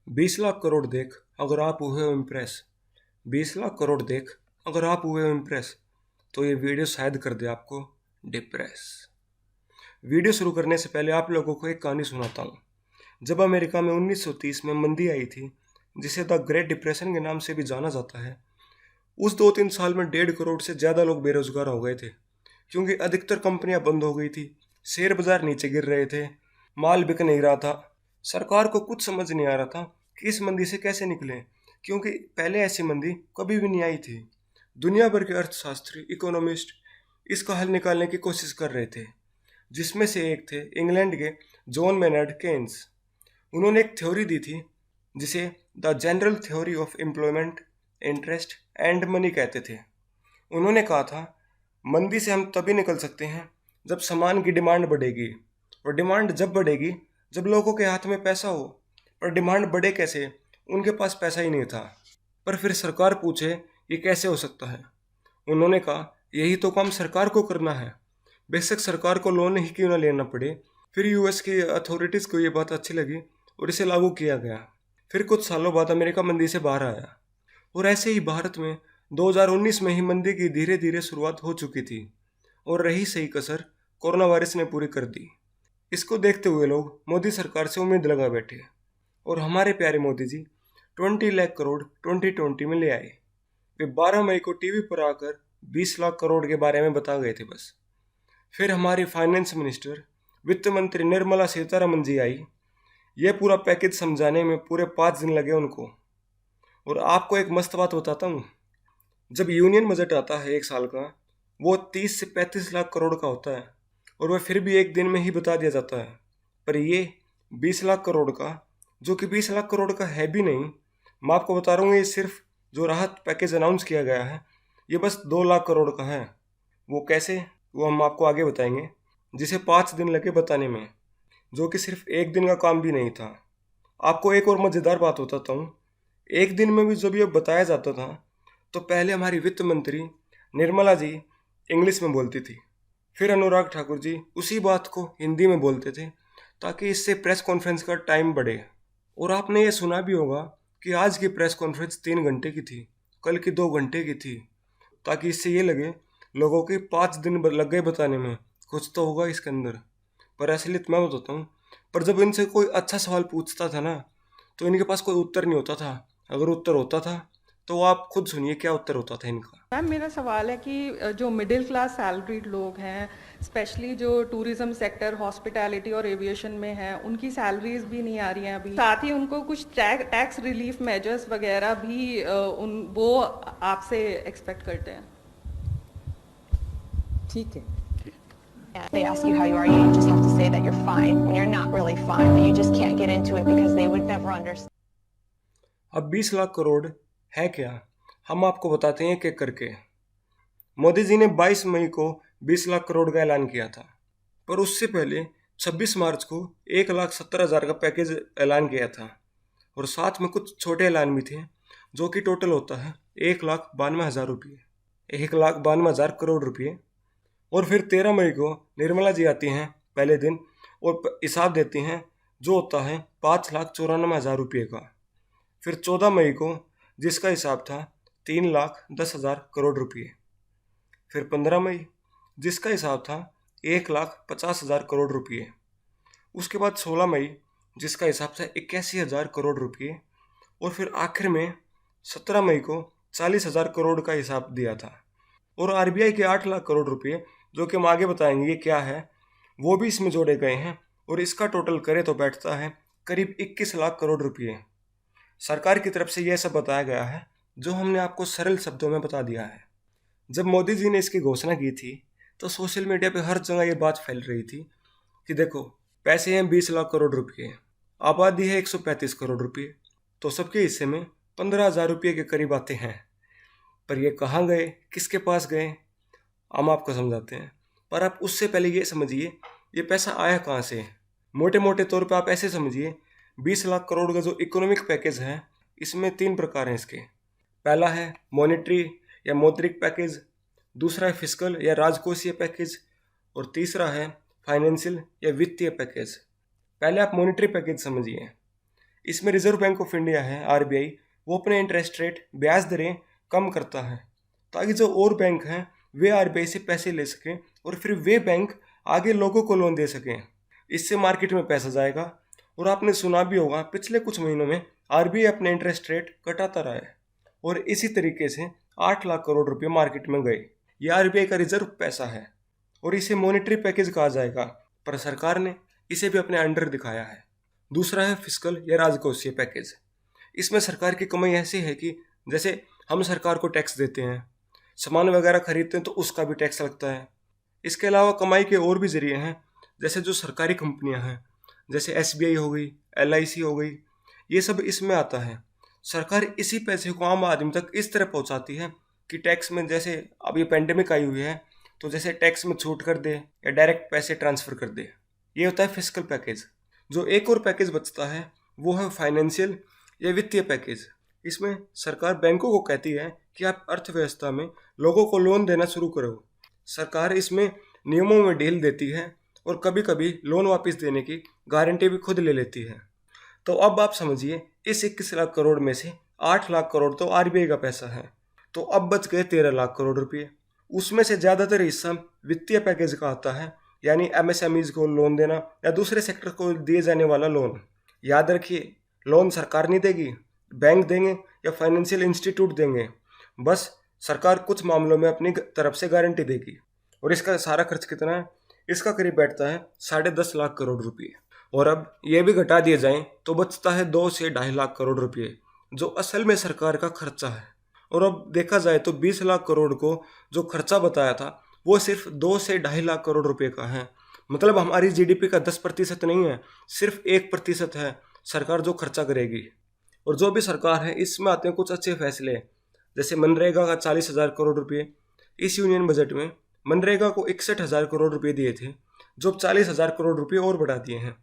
20 लाख करोड़ देख अगर आप हुए हो इम्प्रेस। 20 लाख करोड़ देख अगर आप हुए हो इम्प्रेस, तो ये वीडियो शायद कर दे आपको डिप्रेस। वीडियो शुरू करने से पहले आप लोगों को एक कहानी सुनाता हूँ। जब अमेरिका में 1930 में मंदी आई थी, जिसे द ग्रेट डिप्रेशन के नाम से भी जाना जाता है, उस 2-3 साल में 1.5 करोड़ से ज़्यादा लोग बेरोजगार हो गए थे, क्योंकि अधिकतर कंपनियां बंद हो गई थी, शेयर बाजार नीचे गिर रहे थे, माल बिक नहीं रहा था। सरकार को कुछ समझ नहीं आ रहा था कि इस मंदी से कैसे निकलें, क्योंकि पहले ऐसी मंदी कभी भी नहीं आई थी। दुनिया भर के अर्थशास्त्री, इकोनॉमिस्ट इसका हल निकालने की कोशिश कर रहे थे, जिसमें से एक थे इंग्लैंड के जॉन मेनर्ड केन्स। उन्होंने एक थ्योरी दी थी जिसे the general theory of employment, interest and money कहते थे। उन्होंने कहा था, मंदी से हम तभी निकल सकते हैं जब सामान की डिमांड बढ़ेगी, और डिमांड जब बढ़ेगी जब लोगों के हाथ में पैसा हो। पर डिमांड बढ़े कैसे, उनके पास पैसा ही नहीं था। पर फिर सरकार पूछे ये कैसे हो सकता है। उन्होंने कहा यही तो काम सरकार को करना है, बेशक सरकार को लोन ही क्यों ना लेना पड़े। फिर यूएस की अथॉरिटीज़ को ये बात अच्छी लगी और इसे लागू किया गया। फिर कुछ सालों बाद अमेरिका मंदी से बाहर आया, और ऐसे ही भारत में 2019 में ही मंदी की धीरे धीरे शुरुआत हो चुकी थी, और रही सही कसर कोरोना वायरस ने पूरी कर दी। इसको देखते हुए लोग मोदी सरकार से उम्मीद लगा बैठे, और हमारे प्यारे मोदी जी 20 लाख करोड़ 2020 में ले आए। वे 12 मई को टीवी पर आकर 20 लाख करोड़ के बारे में बता गए थे बस। फिर हमारी फाइनेंस मिनिस्टर, वित्त मंत्री निर्मला सीतारमन जी आई। ये पूरा पैकेज समझाने में पूरे 5 दिन लगे उनको। और आपको एक मस्त बात बताता हूँ, जब यूनियन बजट आता है एक साल का, वो 30 से 35 लाख करोड़ का होता है, और वह फिर भी एक दिन में ही बता दिया जाता है। पर ये 20 लाख करोड़ का, जो कि 20 लाख करोड़ का है भी नहीं, मैं आपको बता रहा हूँ, ये सिर्फ जो राहत पैकेज अनाउंस किया गया है, ये बस 2 लाख करोड़ का है। वो कैसे, वो हम आपको आगे बताएंगे, जिसे 5 दिन लगे बताने में, जो कि सिर्फ एक दिन का काम भी नहीं था। आपको एक और मज़ेदार बात बताता हूँ। एक दिन में भी जब ये बताया जाता था, तो पहले हमारी वित्त मंत्री निर्मला जी इंग्लिश में बोलती थी, फिर अनुराग ठाकुर जी उसी बात को हिंदी में बोलते थे, ताकि इससे प्रेस कॉन्फ्रेंस का टाइम बढ़े। और आपने ये सुना भी होगा कि आज की प्रेस कॉन्फ्रेंस 3 घंटे की थी, कल की 2 घंटे की थी, ताकि इससे ये लगे लोगों के 5 दिन लग गए बताने में, कुछ तो होगा इसके अंदर। पर असलियत मैं बताता हूँ, पर जब इनसे कोई अच्छा सवाल पूछता था ना, तो इनके पास कोई उत्तर नहीं होता था। अगर उत्तर होता था तो आप खुद सुनिए क्या उत्तर होता था इनका। मैम मेरा सवाल है कि जो मिडिल क्लास सैलरीड लोग हैं, स्पेशली जो टूरिज्म सेक्टर, हॉस्पिटैलिटी और एविएशन में हैं, उनकी सैलरीज भी नहीं आ रही हैं अभी। साथ ही उनको कुछ टैक्स रिलीफ मेजर्स वगैरह भी वो आपसे एक्सपेक्ट करते हैं। ठीक है। They ask you how you are, you just have to say that you're fine when you're not really fine, but you just can't get into it because they would never understand. अब 20 लाख करोड़ है क्या, हम आपको बताते हैं एक एक करके। मोदी जी ने 22 मई को 20 लाख करोड़ का ऐलान किया था, पर उससे पहले 26 मार्च को 1,70,000 का पैकेज ऐलान किया था, और साथ में कुछ छोटे ऐलान भी थे, जो कि टोटल होता है 1,92,000 रुपये, 1,92,000 करोड़ रुपये। और फिर 13 मई को निर्मला जी आती हैं पहले दिन, और हिसाब देती हैं, जो होता है 5,94,000 रुपये का। फिर 14 मई को जिसका हिसाब था 3,10,000 करोड़ रुपये। फिर 15 मई जिसका हिसाब था 1,50,000 करोड़ रुपये। उसके बाद 16 मई जिसका हिसाब था 81,000 करोड़ रुपये। और फिर आखिर में 17 मई को 40,000 करोड़ का हिसाब दिया था। और आरबीआई के 8 लाख करोड़ रुपये, जो कि हम आगे बताएंगे ये क्या है, वो भी इसमें जोड़े गए हैं, और इसका टोटल करें तो बैठता है करीब 21 लाख करोड़ रुपये। सरकार की तरफ से यह सब बताया गया है, जो हमने आपको सरल शब्दों में बता दिया है। जब मोदी जी ने इसकी घोषणा की थी, तो सोशल मीडिया पे हर जगह ये बात फैल रही थी कि देखो, पैसे हैं 20 लाख करोड़ रुपये, आबादी है 135 करोड़ रुपये, तो सबके हिस्से में 15,000 रुपये के करीब आते हैं। पर ये कहाँ गए, किसके पास गए, हम आपको समझाते हैं। पर आप उससे पहले ये समझिए ये पैसा आया कहाँ से। मोटे मोटे तौर पे आप ऐसे समझिए, 20 लाख करोड़ का जो इकोनॉमिक पैकेज है, इसमें 3 प्रकार हैं इसके। पहला है मॉनेटरी या मौद्रिक पैकेज, दूसरा है फिस्कल या राजकोषीय पैकेज, और तीसरा है फाइनेंशियल या वित्तीय पैकेज। पहले आप मॉनेटरी पैकेज समझिए। इसमें रिजर्व बैंक ऑफ इंडिया है RBI, वो अपने इंटरेस्ट रेट ब्याज दरें कम करता है ताकि जो और बैंक हैं वे RBI से पैसे ले सकें और फिर वे बैंक आगे लोगों को लोन दे सकें। इससे मार्केट में पैसा जाएगा। और आपने सुना भी होगा पिछले कुछ महीनों में RBI अपने इंटरेस्ट रेट घटाता रहा है और इसी तरीके से 8 लाख करोड़ रुपए मार्केट में गए। ये RBI का रिजर्व पैसा है और इसे मॉनेटरी पैकेज कहा जाएगा, पर सरकार ने इसे भी अपने अंडर दिखाया है। दूसरा है फिस्कल या राजकोषीय पैकेज। इसमें सरकार की कमाई ऐसी है कि जैसे हम सरकार को टैक्स देते हैं, सामान वगैरह खरीदते हैं तो उसका भी टैक्स लगता है। इसके अलावा कमाई के और भी जरिए हैं, जैसे जो सरकारी कंपनियां हैं जैसे SBI हो गई, LIC हो गई, ये सब इसमें आता है। सरकार इसी पैसे को आम आदमी तक इस तरह पहुंचाती है कि टैक्स में, जैसे अब ये पेंडेमिक आई हुई है तो जैसे टैक्स में छूट कर दे या डायरेक्ट पैसे ट्रांसफ़र कर दे। ये होता है फिस्कल पैकेज। जो एक और पैकेज बचता है वो है फाइनेंशियल या वित्तीय पैकेज। इसमें सरकार बैंकों को कहती है कि आप अर्थव्यवस्था में लोगों को लोन देना शुरू करो। सरकार इसमें नियमों में ढील देती है और कभी कभी लोन वापस देने की गारंटी भी खुद ले लेती है। तो अब आप समझिए, इस 21 लाख करोड़ में से 8 लाख करोड़ तो RBI का पैसा है, तो अब बच गए 13 लाख करोड़ रुपये। उसमें से ज़्यादातर हिस्सा वित्तीय पैकेज का आता है, यानी MSMEs को लोन देना या दूसरे सेक्टर को दिए जाने वाला लोन। याद रखिए, लोन सरकार नहीं देगी, बैंक देंगे या फाइनेंशियल इंस्टीट्यूट देंगे। बस सरकार कुछ मामलों में अपनी तरफ से गारंटी देगी। और इसका सारा खर्च कितना है? इसका करीब बैठता है 10.5 लाख करोड़ रुपये। और अब ये भी घटा दिए जाएं तो बचता है 2 से 2.5 लाख करोड़ रुपये, जो असल में सरकार का खर्चा है। और अब देखा जाए तो 20 लाख करोड़ को जो खर्चा बताया था वो सिर्फ 2 से 2.5 लाख करोड़ रुपये का है। मतलब हमारी GDP का 10% नहीं है, सिर्फ 1% है सरकार जो खर्चा करेगी। और जो भी सरकार है इसमें आते हैं कुछ अच्छे फैसले, जैसे मनरेगा का 40,000 करोड़ रुपये। इस यूनियन बजट में मनरेगा को 61,000 करोड़ रुपये दिए थे, जो 40,000 करोड़ रुपये और बढ़ा दिए हैं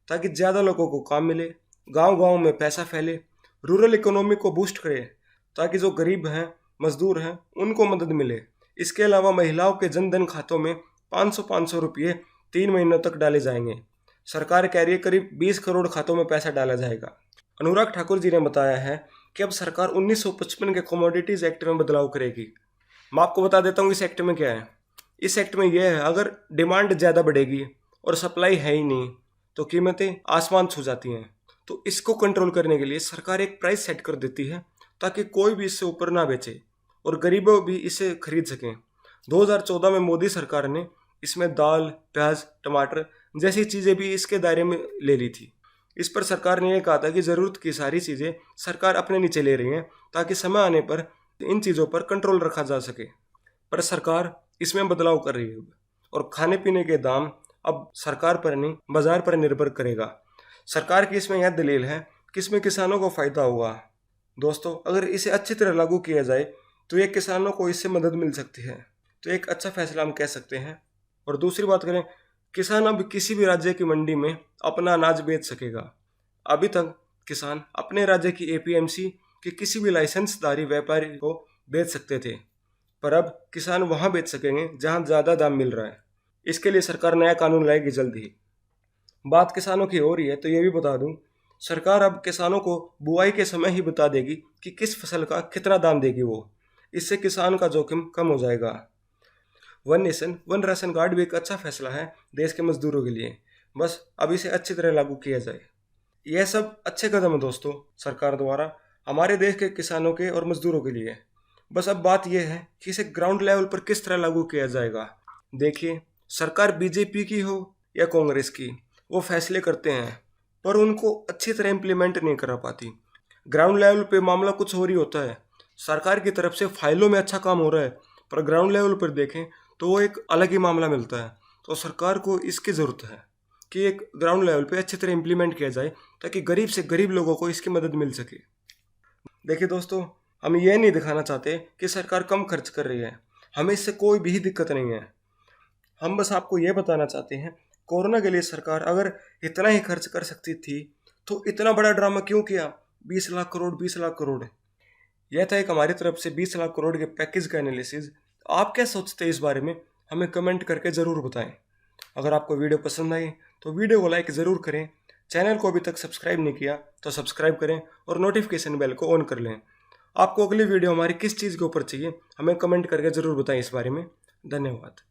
ताकि ज़्यादा लोगों को काम मिले, गांव-गांव में पैसा फैले, रूरल इकोनॉमी को बूस्ट करे ताकि जो गरीब हैं, मजदूर हैं, उनको मदद मिले। इसके अलावा महिलाओं के जनधन खातों में 500 रुपये 3 महीनों तक डाले जाएंगे। सरकार कह रही है करीब 20 करोड़ खातों में पैसा डाला जाएगा। अनुराग ठाकुर जी ने बताया है कि अब सरकार 1955 के कमोडिटीज़ एक्ट में बदलाव करेगी। मैं आपको बता देता हूँ इस एक्ट में क्या है। इस एक्ट में यह है, अगर डिमांड ज़्यादा बढ़ेगी और सप्लाई है ही नहीं तो कीमतें आसमान छू जाती हैं। तो इसको कंट्रोल करने के लिए सरकार एक प्राइस सेट कर देती है ताकि कोई भी इससे ऊपर ना बेचे और गरीबों भी इसे खरीद सकें। 2014 में मोदी सरकार ने इसमें दाल, प्याज, टमाटर जैसी चीज़ें भी इसके दायरे में ले ली थी। इस पर सरकार ने यह कहा था कि ज़रूरत की सारी चीज़ें सरकार अपने नीचे ले रही हैं ताकि समय आने पर इन चीज़ों पर कंट्रोल रखा जा सके। पर सरकार इसमें बदलाव कर रही है और खाने पीने के दाम अब सरकार पर नहीं, बाजार पर निर्भर करेगा। सरकार की इसमें यह दलील है कि इसमें किसानों को फ़ायदा होगा। दोस्तों, अगर इसे अच्छी तरह लागू किया जाए तो ये किसानों को इससे मदद मिल सकती है, तो एक अच्छा फैसला हम कह सकते हैं। और दूसरी बात करें, किसान अब किसी भी राज्य की मंडी में अपना अनाज बेच सकेगा। अभी तक किसान अपने राज्य की APMC के किसी भी लाइसेंसधारी व्यापारी को बेच सकते थे, पर अब किसान वहां बेच सकेंगे जहां ज़्यादा दाम मिल रहा है। इसके लिए सरकार नया कानून लाएगी जल्द ही। बात किसानों की हो रही है तो ये भी बता दूं, सरकार अब किसानों को बुआई के समय ही बता देगी कि किस फसल का कितना दाम देगी वो। इससे किसान का जोखिम कम हो जाएगा। One nation one ration card भी एक अच्छा फैसला है देश के मजदूरों के लिए। बस अब इसे अच्छी तरह लागू किया जाए। यह सब अच्छे कदम है दोस्तों सरकार द्वारा हमारे देश के किसानों के और मजदूरों के लिए। बस अब बात यह है कि इसे ग्राउंड लेवल पर किस तरह लागू किया जाएगा। देखिए, सरकार BJP की हो या कांग्रेस की, वो फैसले करते हैं पर उनको अच्छी तरह इम्प्लीमेंट नहीं करा पाती। ग्राउंड लेवल पे मामला कुछ और ही होता है। सरकार की तरफ से फाइलों में अच्छा काम हो रहा है, पर ग्राउंड लेवल पर देखें तो वो एक अलग ही मामला मिलता है। तो सरकार को इसकी ज़रूरत है कि एक ग्राउंड लेवल पे अच्छी तरह इम्प्लीमेंट किया जाए ताकि गरीब से गरीब लोगों को इसकी मदद मिल सके। देखिए दोस्तों, हम ये नहीं दिखाना चाहते कि सरकार कम खर्च कर रही है, हमें इससे कोई भी दिक्कत नहीं है। हम बस आपको ये बताना चाहते हैं, कोरोना के लिए सरकार अगर इतना ही खर्च कर सकती थी तो इतना बड़ा ड्रामा क्यों किया? 20 लाख करोड़ 20 लाख करोड़। यह था एक हमारी तरफ से 20 लाख करोड़ के पैकेज का एनालिसिस। आप क्या सोचते हैं इस बारे में, हमें कमेंट करके ज़रूर बताएं। अगर आपको वीडियो पसंद आई तो वीडियो को लाइक ज़रूर करें, चैनल को अभी तक सब्सक्राइब नहीं किया तो सब्सक्राइब करें और नोटिफिकेशन बेल को ऑन कर लें। आपको अगली वीडियो हमारी किस चीज़ के ऊपर चाहिए हमें कमेंट करके ज़रूर बताएं इस बारे में। धन्यवाद।